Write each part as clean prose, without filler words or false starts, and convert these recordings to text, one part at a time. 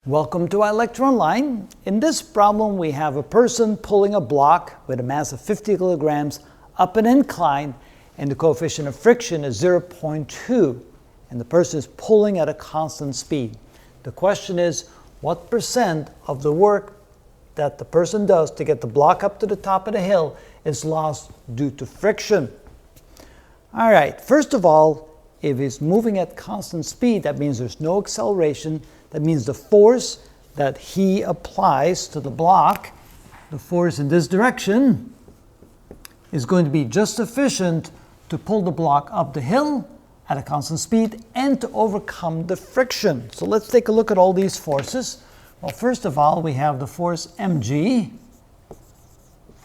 Welcome to iLecture-Online. In this problem, we have a person pulling a block with a mass of 50 kilograms up an incline, and the coefficient of friction is 0.2, and the person is pulling at a constant speed. The question is, what percent of the work that the person does to get the block up to the top of the hill is lost due to friction? All right, first of all, if he's moving at constant speed, that means there's no acceleration. That means the force that he applies to the block, the force in this direction, is going to be just sufficient to pull the block up the hill at a constant speed and to overcome the friction. So let's take a look at all these forces. Well, first of all, we have the force mg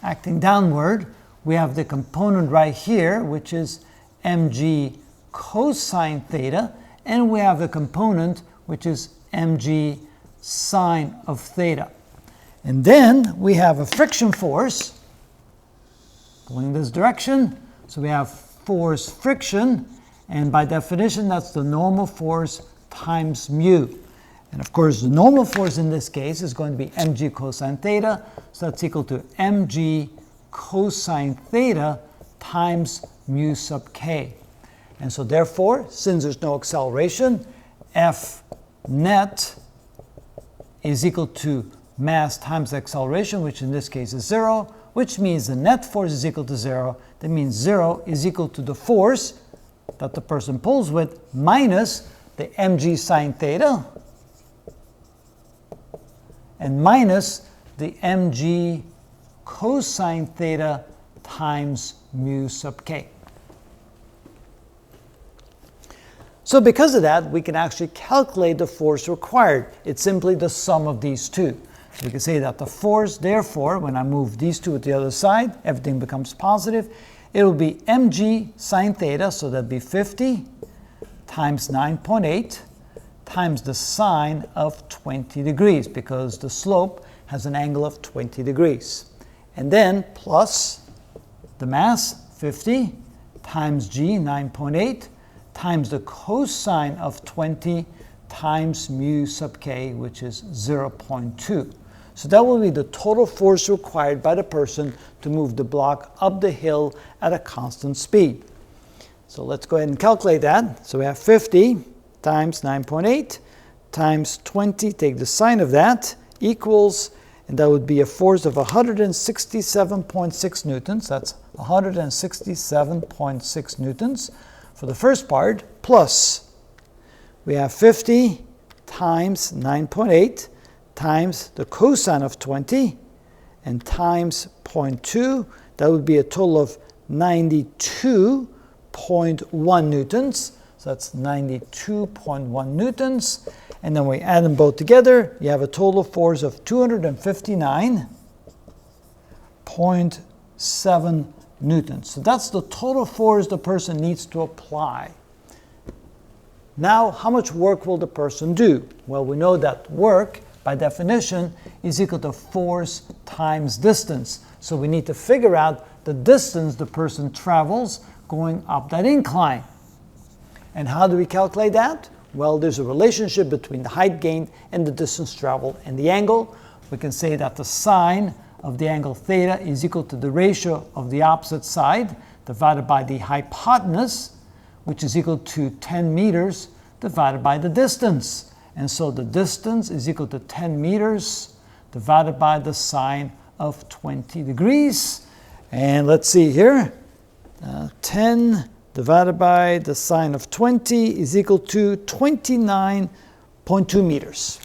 acting downward. We have the component right here, which is mg cosine theta, and we have the component which is mg sine of theta. And then we have a friction force pulling this direction. So we have force friction, and by definition that's the normal force times mu. And of course the normal force in this case is going to be mg cosine theta, so that's equal to mg cosine theta times mu sub k. And so therefore, since there's no acceleration, F net is equal to mass times acceleration, which in this case is 0, which means the net force is equal to 0. That means 0 is equal to the force that the person pulls with minus the mg sine theta and minus the mg cosine theta times mu sub k. So because of that, we can actually calculate the force required. It's simply the sum of these two. So we can say that the force, therefore, when I move these two to the other side, everything becomes positive. It will be mg sine theta, so that'd be 50 times 9.8 times the sine of 20 degrees, because the slope has an angle of 20 degrees. And then plus the mass, 50 times g, 9.8, times the cosine of 20 times mu sub k, which is 0.2. So that will be the total force required by the person to move the block up the hill at a constant speed. So let's go ahead and calculate that. So we have 50 times 9.8 times 20, take the sine of that, equals, and that would be a force of 167.6 newtons. That's 167.6 newtons. For the first part, plus we have 50 times 9.8 times the cosine of 20 and times 0.2. That would be a total of 92.1 newtons. So that's 92.1 newtons. And then we add them both together. You have a total force of 259.7 newtons. So that's the total force the person needs to apply. Now, how much work will the person do? Well, we know that work, by definition, is equal to force times distance. So we need to figure out the distance the person travels going up that incline. And how do we calculate that? Well, there's a relationship between the height gained and the distance traveled and the angle. We can say that the sine of the angle theta is equal to the ratio of the opposite side divided by the hypotenuse, which is equal to 10 meters divided by the distance. And so the distance is equal to 10 meters divided by the sine of 20 degrees. And let's see here, 10 divided by the sine of 20 is equal to 29.2 meters.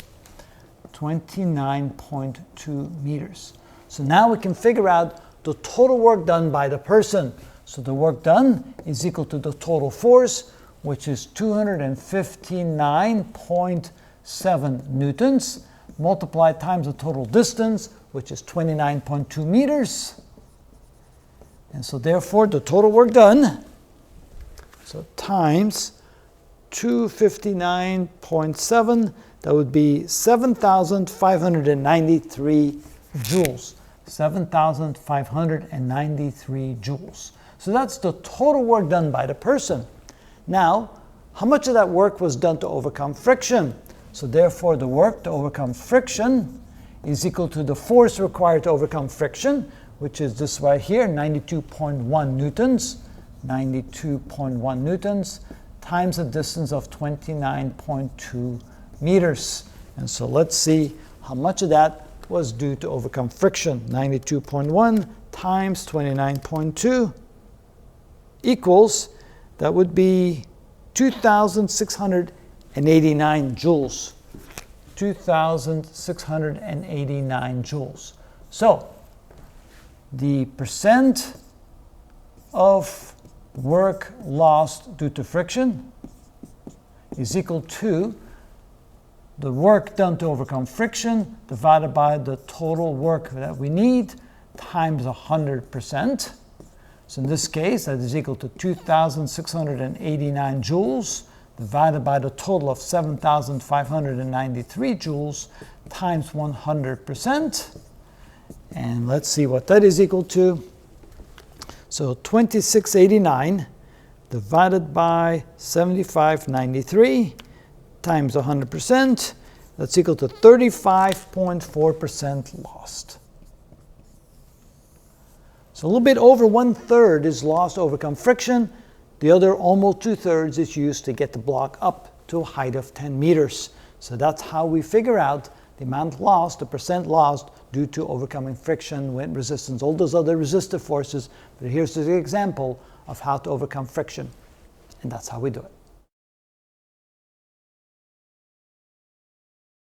29.2 meters. So now we can figure out the total work done by the person. So the work done is equal to the total force, which is 259.7 newtons, multiplied times the total distance, which is 29.2 meters. And so therefore the total work done, so times 259.7, that would be 7,593 joules. 7,593 joules. So that's the total work done by the person. Now, how much of that work was done to overcome friction? So therefore, the work to overcome friction is equal to the force required to overcome friction, which is this right here, 92.1 newtons, 92.1 newtons, times a distance of 29.2 meters. And so let's see how much of that was due to overcome friction. 92.1 times 29.2 equals, that would be 2,689 joules. 2,689 joules. So the percent of work lost due to friction is equal to the work done to overcome friction divided by the total work that we need times 100%. So in this case, that is equal to 2,689 joules divided by the total of 7,593 joules times 100%. And let's see what that is equal to. So 2689 divided by 7593 times 100%, that's equal to 35.4% lost. So a little bit over 1/3 is lost to overcome friction. The other almost 2/3 is used to get the block up to a height of 10 meters. So that's how we figure out the amount lost, the percent lost due to overcoming friction, wind resistance, all those other resistive forces. But here's the example of how to overcome friction. And that's how we do it.